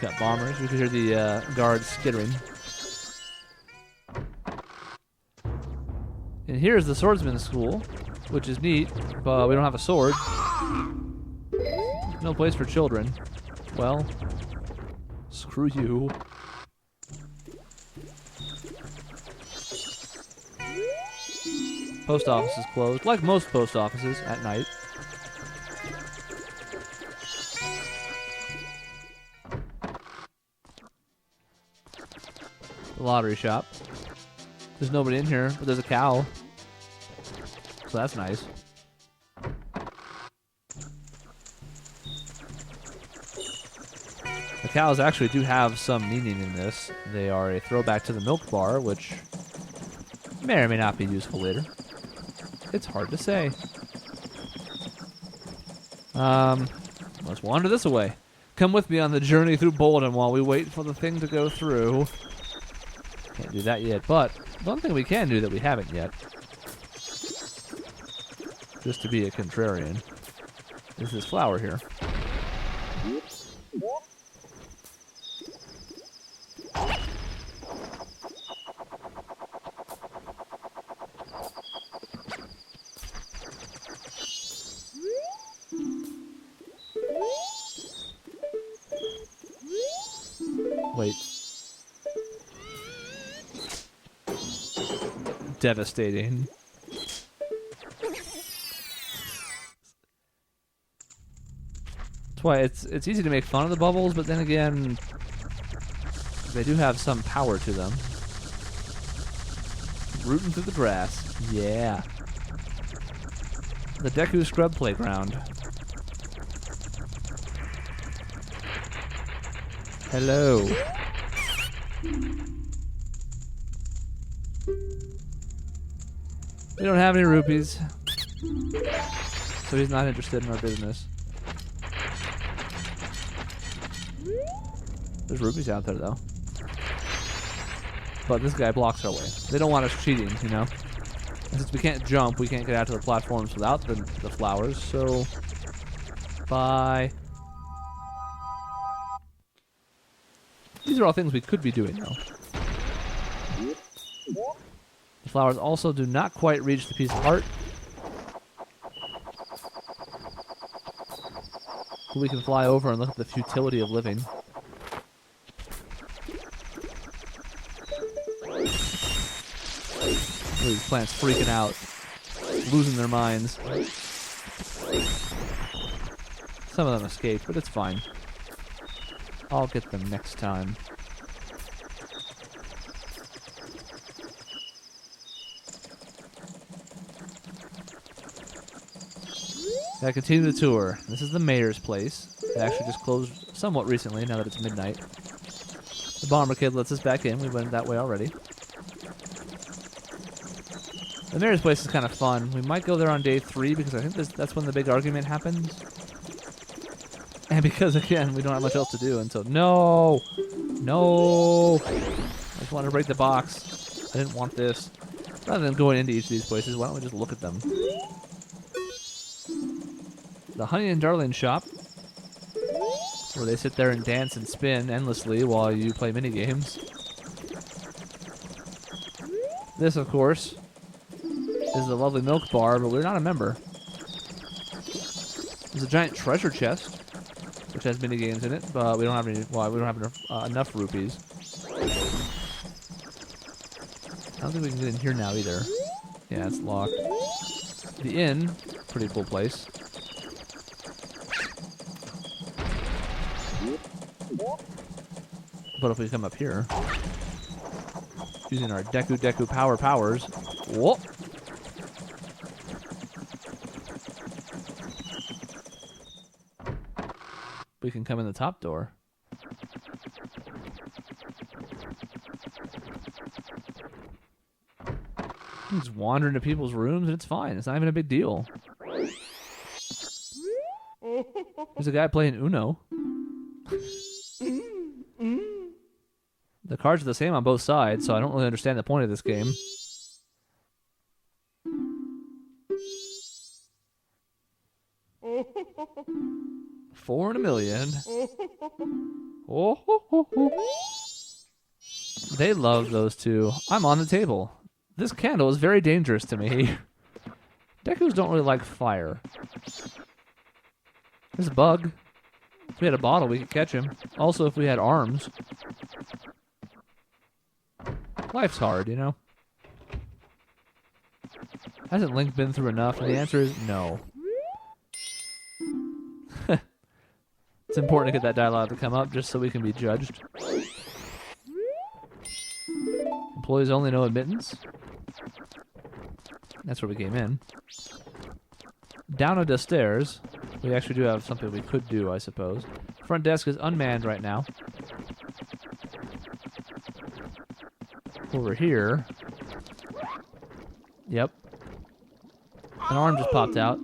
Got bombers. You can hear the guards skittering. And here's the swordsman's school, which is neat, but we don't have a sword. No place for children. Well, screw you. Post office is closed, like most post offices, at night. The lottery shop. There's nobody in here, but there's a cow. So that's nice. The cows actually do have some meaning in this. They are a throwback to the milk bar, which may or may not be useful later. It's hard to say. Let's wander this way. Come with me on the journey through Bolden while we wait for the thing to go through. Can't do that yet, but one thing we can do that we haven't yet, just to be a contrarian, is this flower here. Wait. Devastating. That's why it's easy to make fun of the bubbles, but then again, they do have some power to them. Rooting through the grass. Yeah. The Deku Scrub Playground. Hello. We don't have any rupees, so he's not interested in our business. There's rupees out there, though. But this guy blocks our way. They don't want us cheating, you know? And since we can't jump, we can't get out to the platforms without the flowers, so... Bye. These are all things we could be doing, though. The flowers also do not quite reach the piece of heart. But we can fly over and look at the futility of living. Look at these plants freaking out, losing their minds. Some of them escaped, but it's fine. I'll get them next time. Gotta continue the tour. This is the mayor's place. It actually just closed somewhat recently, now that it's midnight. The bomber kid lets us back in. We went that way already. The mayor's place is kind of fun. We might go there on day 3 because I think that's when the big argument happens. And because, again, we don't have much else to do until... No! No! I just wanted to break the box. I didn't want this. Rather than going into each of these places, why don't we just look at them? The Honey and Darling shop, where they sit there and dance and spin endlessly while you play minigames. This, of course, is the lovely milk bar, but we're not a member. There's a giant treasure chest, which has minigames in it, but we don't have any. Well, we don't have enough rupees. I don't think we can get in here now either. Yeah, it's locked. The inn, pretty cool place. But if we come up here, using our Deku powers, whoop! We can come in the top door. You just wander into people's rooms and it's fine. It's not even a big deal. There's a guy playing Uno. The cards are the same on both sides, so I don't really understand the point of this game. 4 in a million. Oh, ho, ho, ho. They love those two. I'm on the table. This candle is very dangerous to me. Dekus don't really like fire. There's a bug. If we had a bottle, we could catch him. Also, if we had arms. Life's hard, you know? Hasn't Link been through enough? And the answer is no. It's important to get that dialogue to come up just so we can be judged. Employees only, no admittance. That's where we came in. Down the stairs. We actually do have something we could do, I suppose. Front desk is unmanned right now. Over here. Yep. An arm just popped out.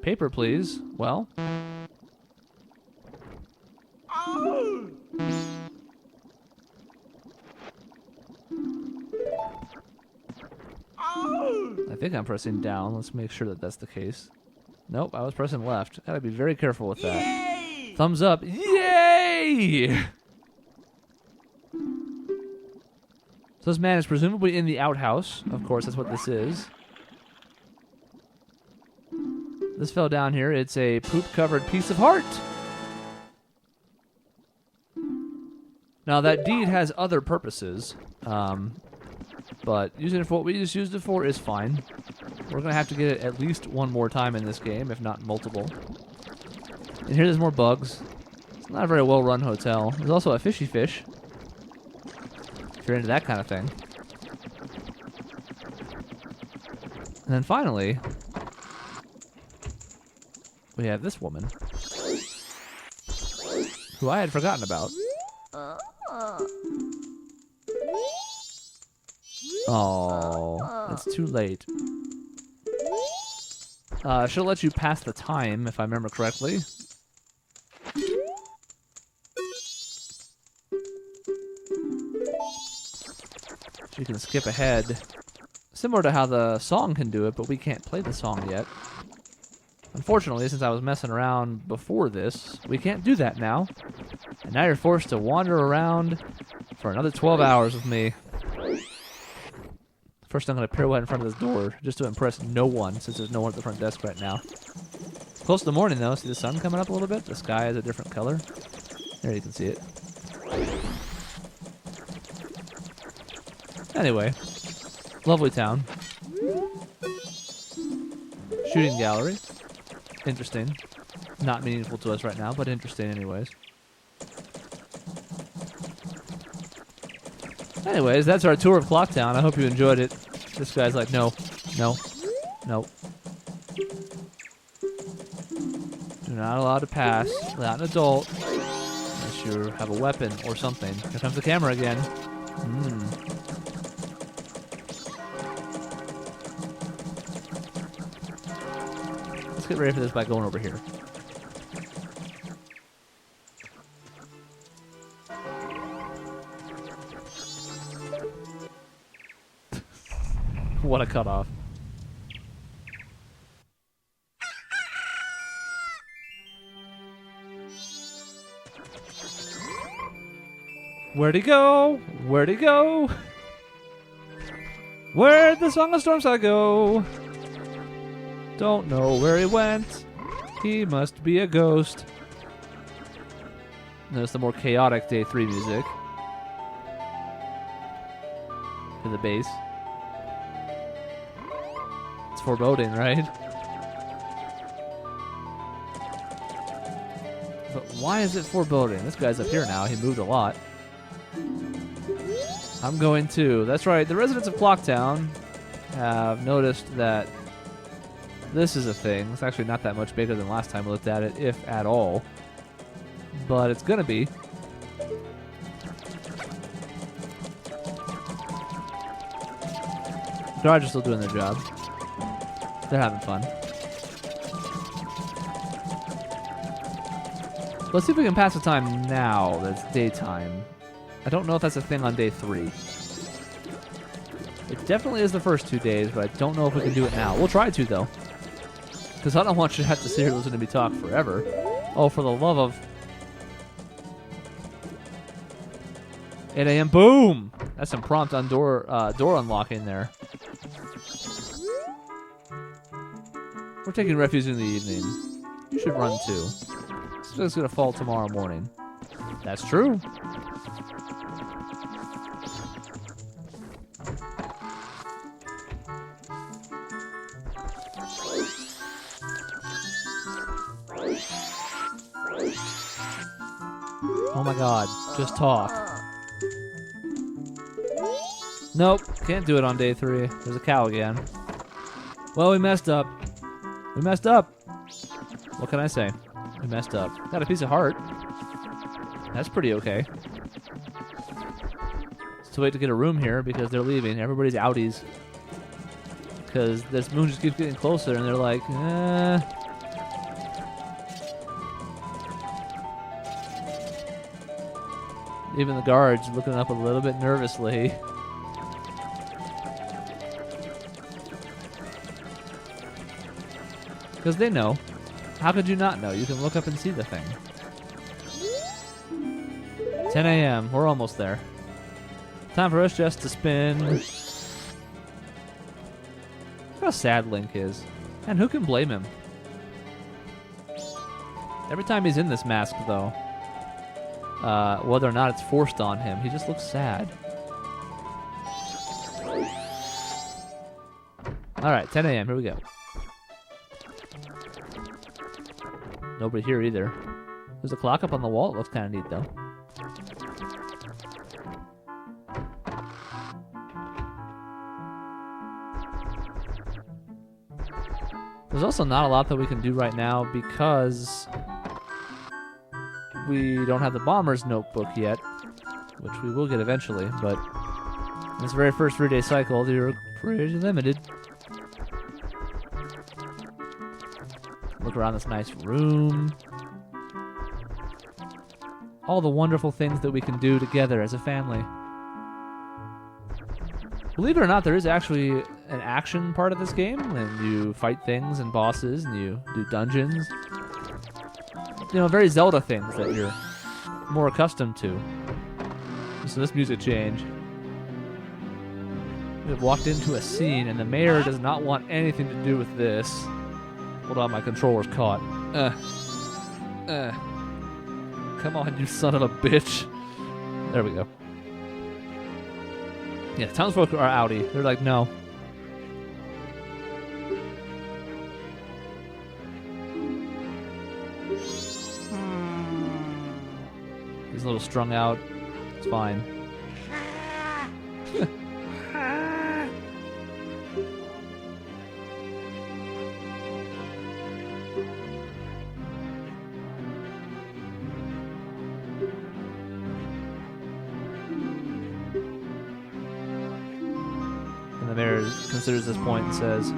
Paper, please. Well. I think I'm pressing down. Let's make sure that that's the case. Nope, I was pressing left. Gotta be very careful with that. Yay! Thumbs up. Yay! So this man is presumably in the outhouse. Of course, that's what this is. This fell down here. It's a poop-covered piece of heart. Now, that deed has other purposes. But using it for what we just used it for is fine. We're going to have to get it at least one more time in this game, if not multiple. And here there's more bugs. It's not a very well-run hotel. There's also a fishy fish. If you're into that kind of thing. And then finally, we have this woman. Who I had forgotten about. Oh, it's too late. She'll let you pass the time, if I remember correctly. She can skip ahead. Similar to how the song can do it, but we can't play the song yet. Unfortunately, since I was messing around before this, we can't do that now. And now you're forced to wander around for another 12 hours with me. First, I'm going to pirouette in front of this door just to impress no one, since there's no one at the front desk right now. Close to the morning, though. See the sun coming up a little bit? The sky is a different color. There, you can see it. Anyway, lovely town. Shooting gallery. Interesting. Not meaningful to us right now, but interesting anyways. Anyways, that's our tour of Clocktown. I hope you enjoyed it. This guy's like, no, no, no. You're not allowed to pass without an adult unless you have a weapon or something. Here comes the camera again. Let's get ready for this by going over here. What a cutoff. Where'd he go? Where'd he go? Where'd the Song of Stormside go? Don't know where he went. He must be a ghost. Notice the more chaotic Day 3 music. To the bass. It's foreboding, right? But why is it foreboding? This guy's up here now. He moved a lot. I'm going too. That's right. The residents of Clocktown have noticed that this is a thing. It's actually not that much bigger than last time we looked at it, if at all. But it's going to be. Garage is still doing their job. They're having fun. Let's see if we can pass the time now that's daytime. I don't know if that's a thing on day 3. It definitely is the first 2 days, but I don't know if we can do it now. We'll try to, though. Because I don't want you to have to sit here listening to me talk forever. Oh, for the love of... 8 a.m. Boom! That's some prompt on door unlocking there. We're taking refuge in the evening. You should run too. It's gonna fall tomorrow morning. That's true. Oh my god, just talk. Nope, can't do it on day 3. There's a cow again. Well, we messed up. We messed up. What can I say? We messed up. Got a piece of heart. That's pretty okay. Still wait to get a room here because they're leaving. Everybody's outies. Because this moon just keeps getting closer and they're like, Even the guards looking up a little bit nervously. Because they know. How could you not know? You can look up and see the thing. 10 a.m. We're almost there. Time for us just to spin. Look how sad Link is. And who can blame him? Every time he's in this mask, though, whether or not it's forced on him, he just looks sad. Alright, 10 a.m. Here we go. Nobody here either. There's a clock up on the wall. It looks kind of neat, though. There's also not a lot that we can do right now because we don't have the bomber's notebook yet, which we will get eventually, but in this very first 3-day cycle, they're pretty limited. Look around this nice room. All the wonderful things that we can do together as a family. Believe it or not, there is actually an action part of this game, and you fight things and bosses, and you do dungeons. You know, very Zelda things that you're more accustomed to. So this music change. We've walked into a scene, and the mayor does not want anything to do with this. Hold on, my controller's caught. Come on, you son of a bitch. There we go. Yeah, townsfolk are outie. They're like, no. He's a little strung out. It's fine. And the mayor considers this point and says,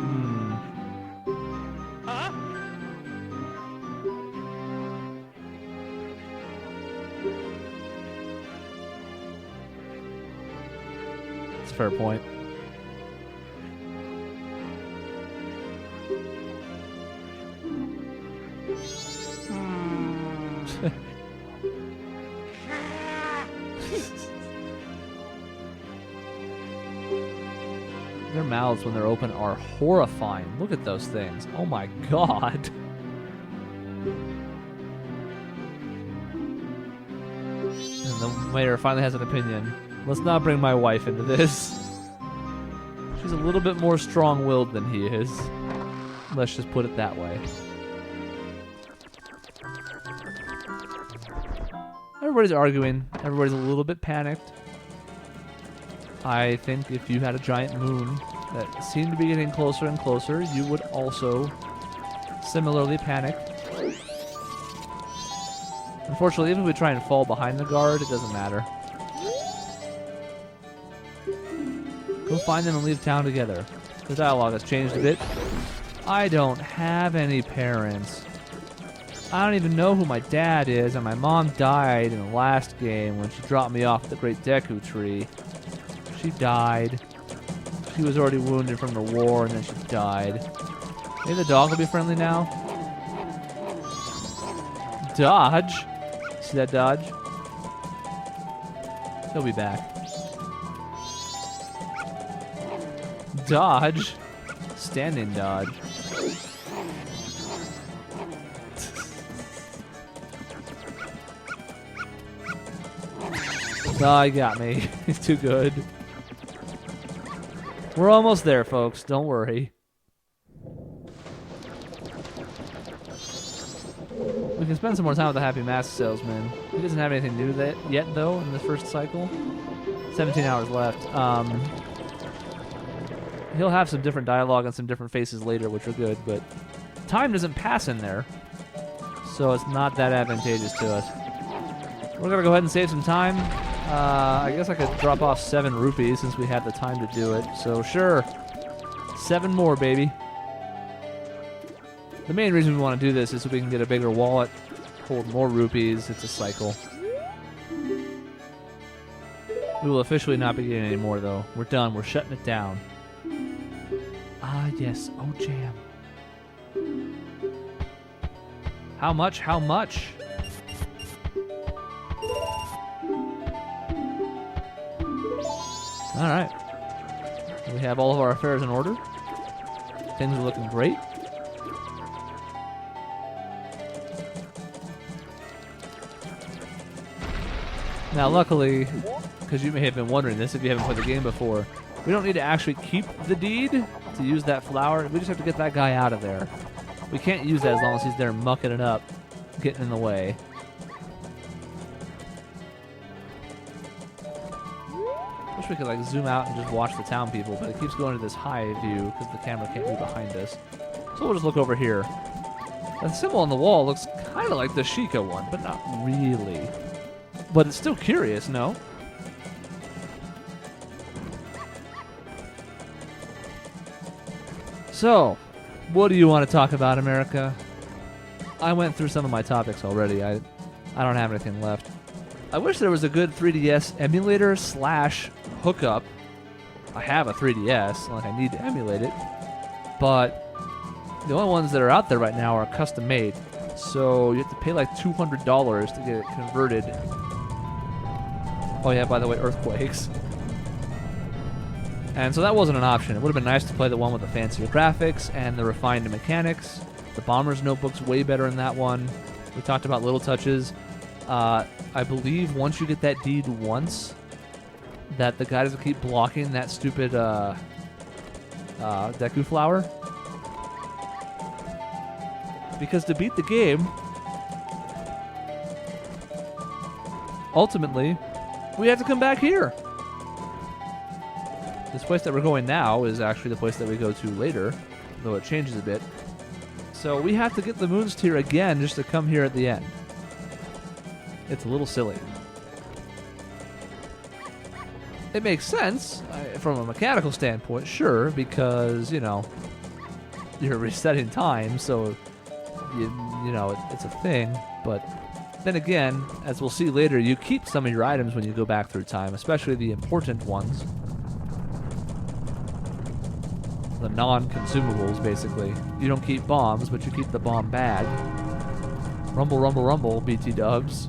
It's a fair point. Their mouths, when they're open, are horrifying. Look at those things. Oh my god. And the mayor finally has an opinion. Let's not bring my wife into this. She's a little bit more strong-willed than he is. Let's just put it that way. Everybody's arguing. Everybody's a little bit panicked. I think if you had a giant moon that seemed to be getting closer and closer, you would also similarly panic. Unfortunately, even if we try and fall behind the guard, it doesn't matter. Go find them and leave town together. The dialogue has changed a bit. I don't have any parents. I don't even know who my dad is, and my mom died in the last game when she dropped me off at the Great Deku Tree. She died. She was already wounded from the war, and then she died. Maybe the dog will be friendly now? Dodge. See that dodge? He'll be back. Dodge. Standing dodge. Oh, he got me. He's too good. We're almost there, folks. Don't worry. We can spend some more time with the Happy Mask Salesman. He doesn't have anything new that yet, though, in the first cycle. 17 hours left. He'll have some different dialogue and some different faces later, which are good, but time doesn't pass in there, so it's not that advantageous to us. We're going to go ahead and save some time. I guess I could drop off 7 rupees since we had the time to do it, so sure. 7 more, baby. The main reason we want to do this is so we can get a bigger wallet, hold more rupees. It's a cycle. We will officially not be getting any more, though. We're done. We're shutting it down. Ah, yes. Oh, jam. How much? How much? All right. We have all of our affairs in order. Things are looking great. Now, luckily, because you may have been wondering this if you haven't played the game before, we don't need to actually keep the deed to use that flower. We just have to get that guy out of there. We can't use that as long as he's there mucking it up, getting in the way. Wish we could like zoom out and just watch the town people, but it keeps going to this high view because the camera can't be behind us. So we'll just look over here. The symbol on the wall looks kind of like the Sheikah one, but not really. But it's still curious, no? So, what do you want to talk about, America? I went through some of my topics already. I don't have anything left. I wish there was a good 3DS emulator / hookup. I have a 3DS, like I need to emulate it. But the only ones that are out there right now are custom made. So you have to pay like $200 to get it converted. Oh yeah, by the way, earthquakes. And so that wasn't an option. It would have been nice to play the one with the fancier graphics and the refined mechanics. The Bomber's Notebook's way better in that one. We talked about little touches. I believe once you get that deed once, that the guy doesn't keep blocking that stupid Deku flower. Because to beat the game, ultimately, we have to come back here. This place that we're going now is actually the place that we go to later, though it changes a bit. So we have to get the Moon's Tear again just to come here at the end. It's a little silly. It makes sense from a mechanical standpoint, sure, because, you know, you're resetting time, so, you know, it's a thing, but then again, as we'll see later, you keep some of your items when you go back through time, especially the important ones. The non-consumables, basically. You don't keep bombs, but you keep the bomb bag. Rumble, rumble, rumble, BT dubs.